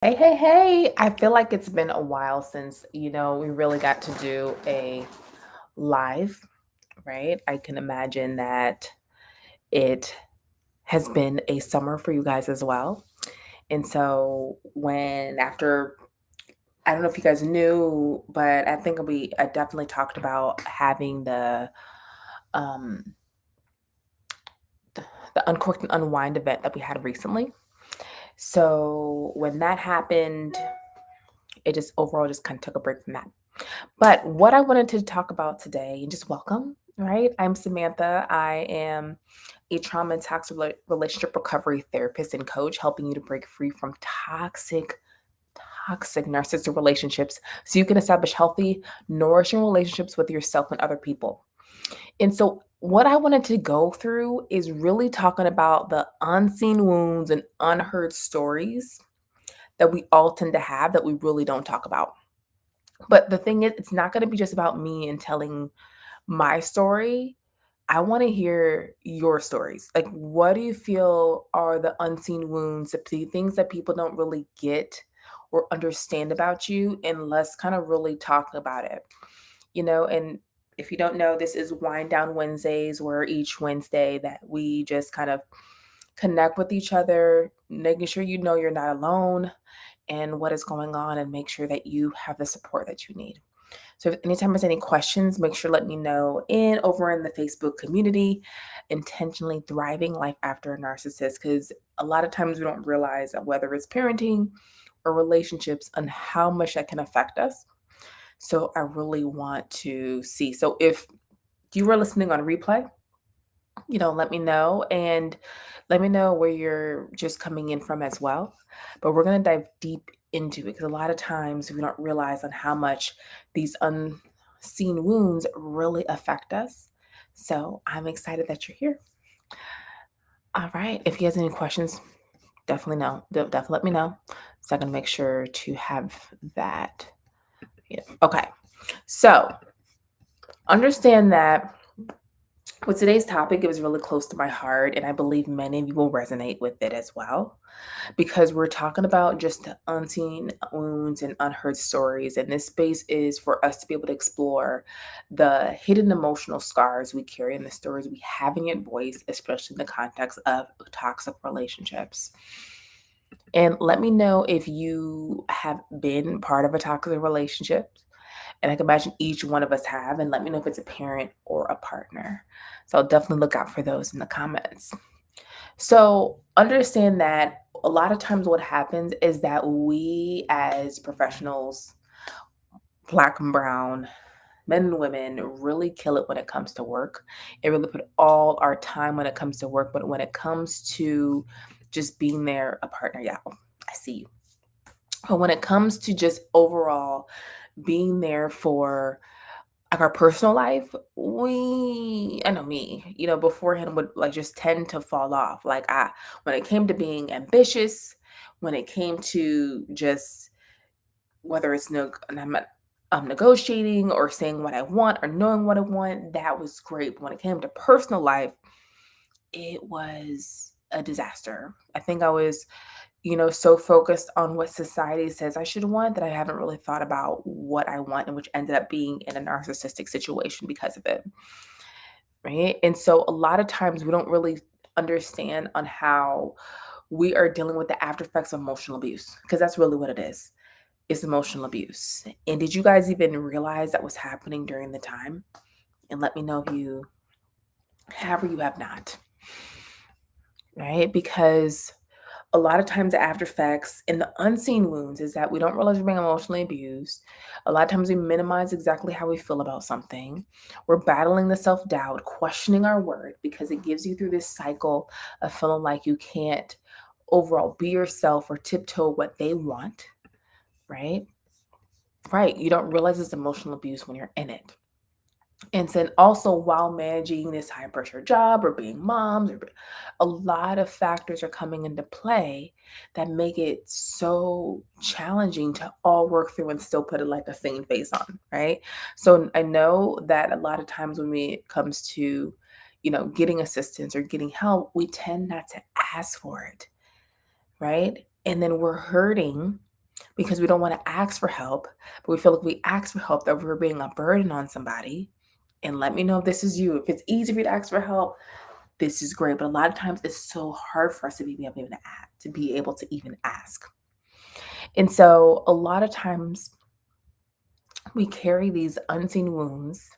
Hey, hey, hey. I feel like it's been a while since, we really got to do a live, right? I can imagine that it has been a summer for you guys as well. And so I don't know if you guys knew, but I think I definitely talked about having um the Uncorked and Unwind event that we had recently. So when that happened, it just overall just kind of took a break from that. But what I wanted to talk about today, and just welcome, right? I'm Samantha. I am a trauma and toxic relationship recovery therapist and coach, helping you to break free from toxic narcissistic relationships so you can establish healthy, nourishing relationships with yourself and other people. And so, what I wanted to go through is really talking about the unseen wounds and unheard stories that we all tend to have that we really don't talk about. But the thing is, it's not going to be just about me and telling my story. I want to hear your stories. Like, what do you feel are the unseen wounds, the things that people don't really get or understand about you? And let's kind of really talk about it, And if you don't know, this is Wind Down Wednesdays, where each Wednesday that we just kind of connect with each other, making sure you know you're not alone and what is going on, and make sure that you have the support that you need. So if anytime there's any questions, make sure let me know over in the Facebook community, Intentionally Thriving Life After a Narcissist, because a lot of times we don't realize that whether it's parenting or relationships and how much that can affect us. So I really want to see. So if you were listening on replay, let me know, and let me know where you're just coming in from as well. But we're going to dive deep into it because a lot of times we don't realize on how much these unseen wounds really affect us. So I'm excited that you're here. All right. If you guys have any questions, definitely let me know. So I'm going to make sure to have that. Yeah. Okay. So understand that with today's topic, it was really close to my heart, and I believe many of you will resonate with it as well, because we're talking about just the unseen wounds and unheard stories. And this space is for us to be able to explore the hidden emotional scars we carry and the stories we haven't yet voiced, especially in the context of toxic relationships. And let me know if you have been part of a toxic relationship, and I can imagine each one of us have, and let me know if it's a parent or a partner. So I'll definitely look out for those in the comments. So understand that a lot of times what happens is that we as professionals, black and brown, men and women, really kill it when it comes to work and really put all our time when it comes to work. But when it comes to just being there, a partner, yeah, I see you. But when it comes to just overall being there for like our personal life, I know me, beforehand would like just tend to fall off. When it came to being ambitious, when it came to just whether it's no, and I'm negotiating or saying what I want or knowing what I want, that was great. But when it came to personal life, it was a disaster. I think I was so focused on what society says I should want that I haven't really thought about what I want, and which ended up being in a narcissistic situation because of it. Right. And so a lot of times we don't really understand on how we are dealing with the after effects of emotional abuse, because that's really what it is. It's emotional abuse. And did you guys even realize that was happening during the time? And let me know if you have or you have not. Right. Because a lot of times the after effects and the unseen wounds is that we don't realize we're being emotionally abused. A lot of times we minimize exactly how we feel about something. We're battling the self-doubt, questioning our worth because it gives you through this cycle of feeling like you can't overall be yourself or tiptoe what they want, right? Right. You don't realize it's emotional abuse when you're in it. And then also while managing this high pressure job or being moms, a lot of factors are coming into play that make it so challenging to all work through and still put it like a sane face on, right? So I know that a lot of times when it comes to, getting assistance or getting help, we tend not to ask for it, right? And then we're hurting because we don't want to ask for help, but we feel like we ask for help that we're being a burden on somebody. And let me know if this is you. If it's easy for you to ask for help, this is great. But a lot of times it's so hard for us to be able to even ask, to be able to even ask. And so a lot of times we carry these unseen wounds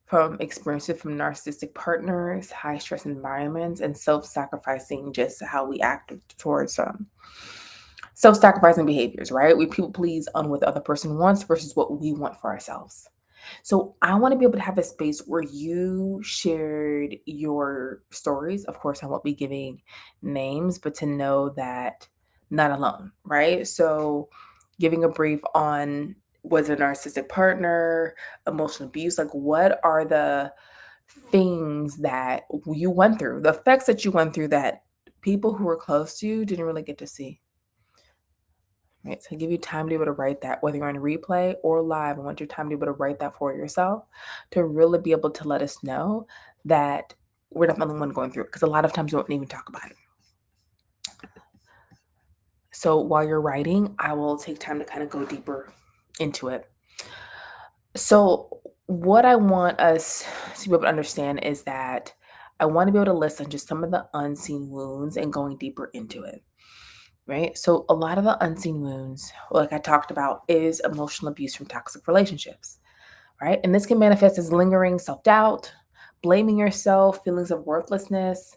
from experiences from narcissistic partners, high stress environments, and self-sacrificing just how we act towards self-sacrificing behaviors, right? We people please on what the other person wants versus what we want for ourselves. So I want to be able to have a space where you shared your stories. Of course, I won't be giving names, but to know that not alone, right? So giving a brief on was it a narcissistic partner, emotional abuse, like what are the things that you went through, the effects that you went through that people who were close to you didn't really get to see. Right. So give you time to be able to write that, whether you're on replay or live. I want your time to be able to write that for yourself to really be able to let us know that we're not the only one going through it. Because a lot of times we won't even talk about it. So while you're writing, I will take time to kind of go deeper into it. So what I want us to be able to understand is that I want to be able to list on just some of the unseen wounds and going deeper into it. Right? So a lot of the unseen wounds, like I talked about, is emotional abuse from toxic relationships, right? And this can manifest as lingering self-doubt, blaming yourself, feelings of worthlessness,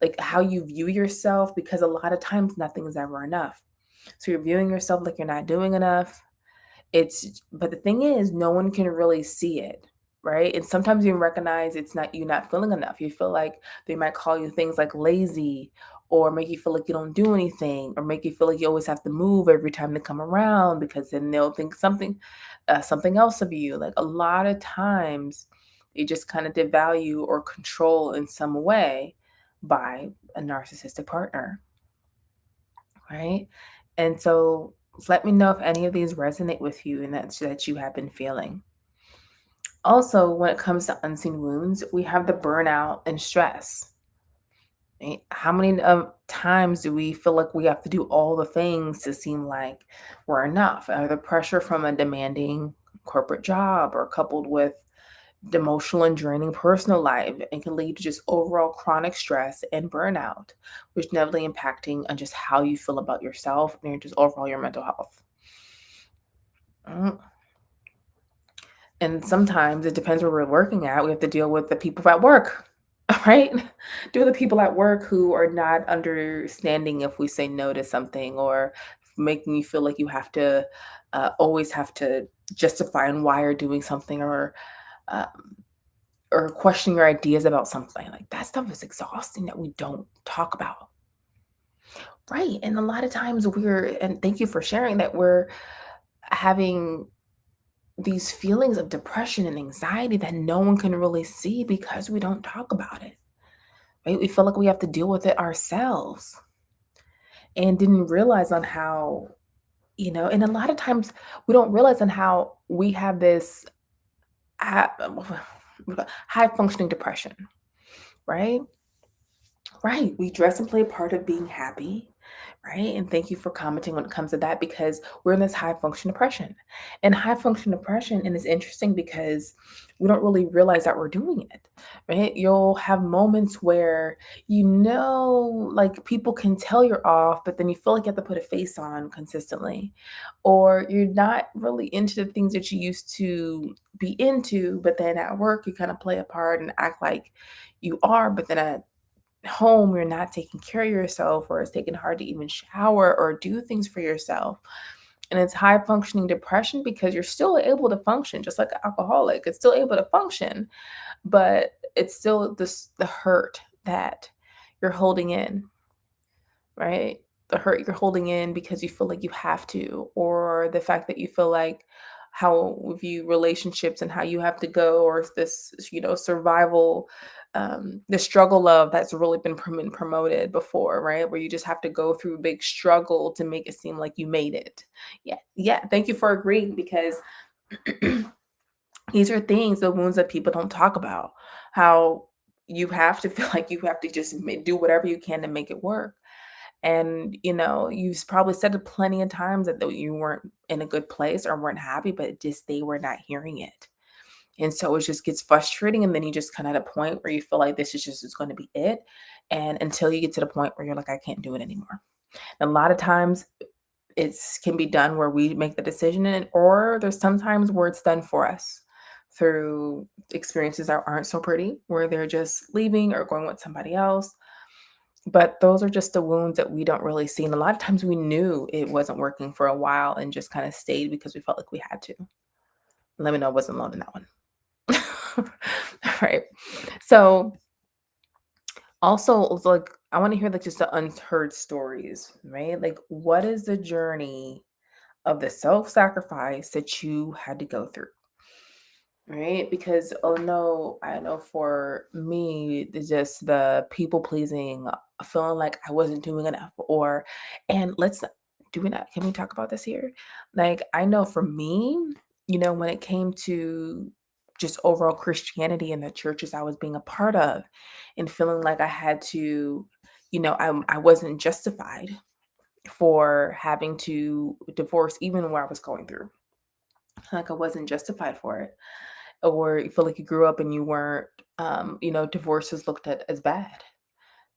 like how you view yourself, because a lot of times nothing is ever enough. So you're viewing yourself like you're not doing enough, but the thing is, no one can really see it, right? And sometimes you recognize it's not you not feeling enough. You feel like they might call you things like lazy or make you feel like you don't do anything or make you feel like you always have to move every time they come around because then they'll think something else of you. Like a lot of times you just kind of devalue or control in some way by a narcissistic partner, right? And so let me know if any of these resonate with you and that you have been feeling. Also, when it comes to unseen wounds, we have the burnout and stress. Right? How many times do we feel like we have to do all the things to seem like we're enough? The pressure from a demanding corporate job or coupled with the emotional and draining personal life and can lead to just overall chronic stress and burnout, which negatively impacting on just how you feel about yourself and just overall your mental health. Mm. And sometimes it depends where we're working at. We have to deal with the people at work, right? Do the people at work who are not understanding if we say no to something or making you feel like you have to always have to justify and why you're doing something um, or question your ideas about something. Like that stuff is exhausting that we don't talk about. Right. And a lot of times and thank you for sharing that we're having these feelings of depression and anxiety that no one can really see because we don't talk about it. Right. We feel like we have to deal with it ourselves and didn't realize on how, and a lot of times we don't realize on how we have this high functioning depression, right? Right. We dress and play a part of being happy. Right. And thank you for commenting when it comes to that because we're in this high function depression. And high function depression, and it's interesting because we don't really realize that we're doing it. Right. You'll have moments where, like people can tell you're off, but then you feel like you have to put a face on consistently. Or you're not really into the things that you used to be into, but then at work you kind of play a part and act like you are, but then at home you're not taking care of yourself or it's taking hard to even shower or do things for yourself, and it's high functioning depression because you're still able to function just like an alcoholic. It's still able to function, but it's still the hurt that you're holding in, right? The hurt you're holding in because you feel like you have to, or the fact that you feel like how we view relationships and how you have to go, or this, survival, the struggle of that's really been promoted before, right? Where you just have to go through a big struggle to make it seem like you made it. Yeah. Yeah. Thank you for agreeing because these are things, the wounds that people don't talk about, how you have to feel like you have to just do whatever you can to make it work. And, you've probably said it plenty of times that you weren't in a good place or weren't happy, but just they were not hearing it. And so it just gets frustrating. And then you just kind of at a point where you feel like this is going to be it. And until you get to the point where you're like, I can't do it anymore. And a lot of times it's can be done where we make the decision, or there's sometimes where it's done for us through experiences that aren't so pretty, where they're just leaving or going with somebody else. But those are just the wounds that we don't really see. And a lot of times we knew it wasn't working for a while and just kind of stayed because we felt like we had to. Let me know I wasn't alone in that one. Right. So also, like, I want to hear like just the unheard stories, right? Like, what is the journey of the self-sacrifice that you had to go through? Right? Because oh no, I know for me, it's just the people pleasing, feeling like I wasn't doing enough, or and let's do we not can we talk about this here? Like I know for me, when it came to just overall Christianity and the churches I was being a part of and feeling like I had to, I wasn't justified for having to divorce even where I was going through. Like I wasn't justified for it, or you feel like you grew up and you weren't, divorce was looked at as bad,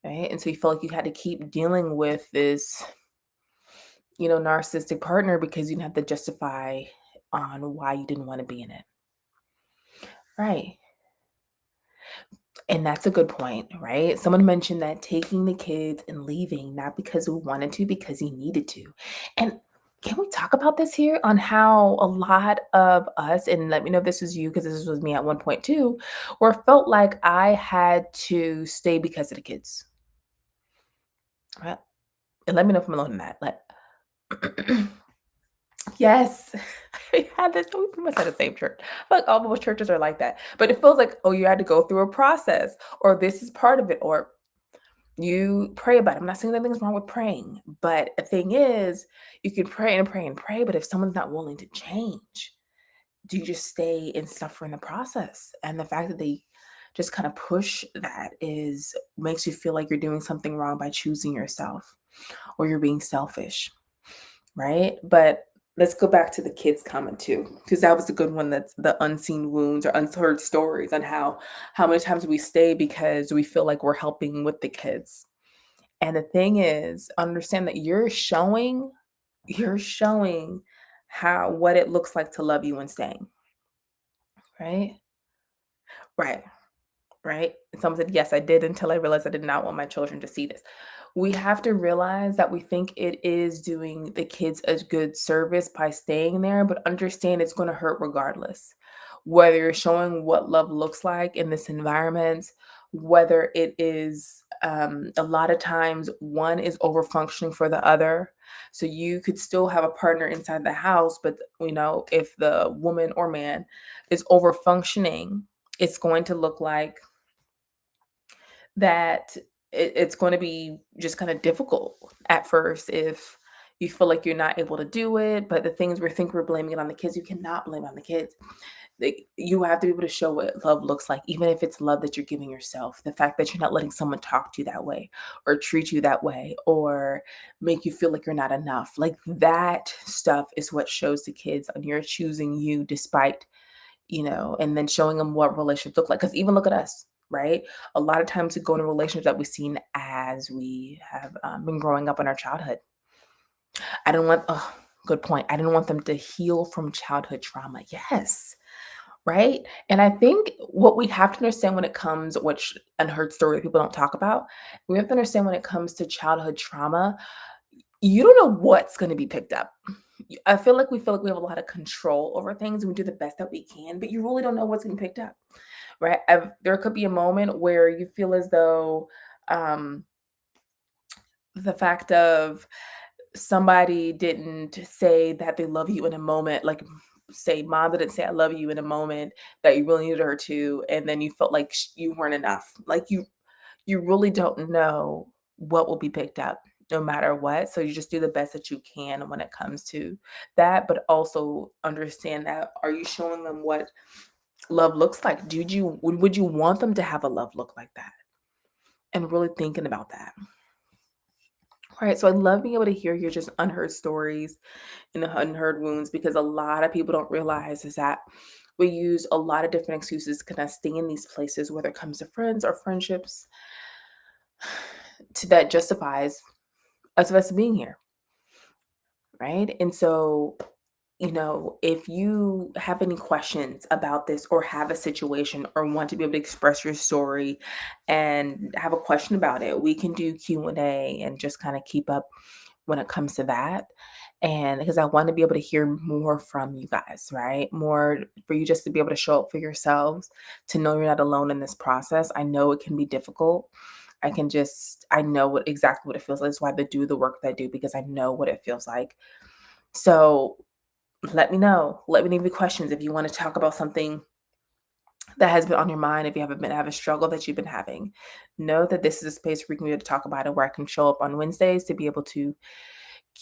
right? And so you feel like you had to keep dealing with this, narcissistic partner because you didn't have to justify on why you didn't want to be in it. Right. And that's a good point, right? Someone mentioned that taking the kids and leaving, not because we wanted to, because he needed to. And can we talk about this here on how a lot of us, and let me know if this is you, because this was me at one point too, where it felt like I had to stay because of the kids, right? And let me know if I'm alone in that. Like, yes, we had this. We must have the same church. Like all most churches are like that, but it feels like, oh, you had to go through a process, or this is part of it, or you pray about it. I'm not saying that anything's wrong with praying, but the thing is, you can pray and pray and pray, but if someone's not willing to change, do you just stay and suffer in the process? And the fact that they just kind of push that is makes you feel like you're doing something wrong by choosing yourself or you're being selfish, right? But let's go back to the kids comment too, because that was a good one. That's the unseen wounds or unheard stories on how many times we stay because we feel like we're helping with the kids. And the thing is, understand that you're showing how what it looks like to love you and staying, right? Right. Right? And someone said, "Yes, I did until I realized I did not want my children to see this." We have to realize that we think it is doing the kids a good service by staying there, but understand it's gonna hurt regardless. Whether you're showing what love looks like in this environment, whether it is, a lot of times one is over functioning for the other. So you could still have a partner inside the house, but, if the woman or man is over functioning, it's going to look like that it's going to be just kind of difficult at first if you feel like you're not able to do it. But the things we think we're blaming it on the kids, you cannot blame it on the kids. You have to be able to show what love looks like, even if it's love that you're giving yourself. The fact that you're not letting someone talk to you that way or treat you that way or make you feel like you're not enough. Like that stuff is what shows the kids and you're choosing you despite, and then showing them what relationships look like. Because even look at us, right? A lot of times we go into relationships that we've seen as we have been growing up in our childhood. I didn't want, oh, good point. I didn't want them to heal from childhood trauma. Yes. Right. And I think what we have to understand when it comes, which unheard story that people don't talk about, we have to understand when it comes to childhood trauma, you don't know what's going to be picked up. I feel like we have a lot of control over things and we do the best that we can, but you really don't know what's going to be picked up, right? There could be a moment where you feel as though um, the fact of somebody didn't say that they love you in a moment, like say mom didn't say I love you in a moment that you really needed her to, and then you felt like you weren't enough. Like you really don't know what will be picked up no matter what. So you just do the best that you can when it comes to that, but also understand that are you showing them what love looks like? Would you want them to have a love look like that? And really thinking about that. Right. So I love being able to hear your just unheard stories and the unheard wounds because a lot of people don't realize is that we use a lot of different excuses to kind of stay in these places, whether it comes to friends or friendships, to that justifies us being here. Right. And so if you have any questions about this or have a situation or want to be able to express your story and have a question about it, we can do Q&A and just kind of keep up when it comes to that. And because I want to be able to hear more from you guys, right? More for you just to be able to show up for yourselves, to know you're not alone in this process. I know it can be difficult. I know exactly what it feels like. That's why I do the work that I do because I know what it feels like. So let me know. Let me know your questions if you want to talk about something that has been on your mind, if you haven't been have a struggle that you've been having. Know that this is a space where we can be able to talk about it, where I can show up on Wednesdays to be able to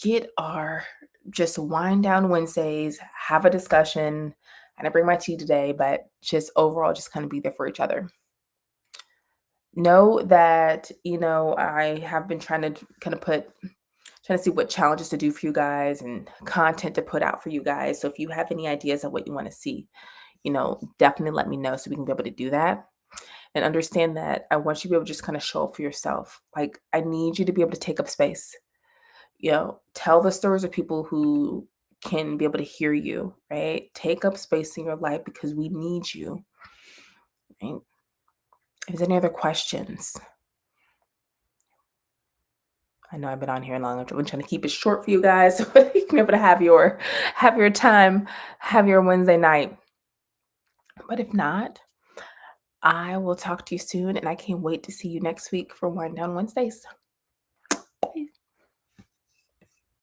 get our just wind down Wednesdays, have a discussion. I didn't bring my tea today, but just overall just kind of be there for each other. Know that, I have been trying to kind of trying to see what challenges to do for you guys and content to put out for you guys. So if you have any ideas of what you want to see, definitely let me know so we can be able to do that. And understand that I want you to be able to just kind of show up for yourself. Like, I need you to be able to take up space. Tell the stories of people who can be able to hear you, right? Take up space in your life because we need you. Right? If there's any other questions, I know I've been on here long. I'm trying to keep it short for you guys so you can be able to have your time, have your Wednesday night. But if not, I will talk to you soon, and I can't wait to see you next week for Wind Down Wednesdays.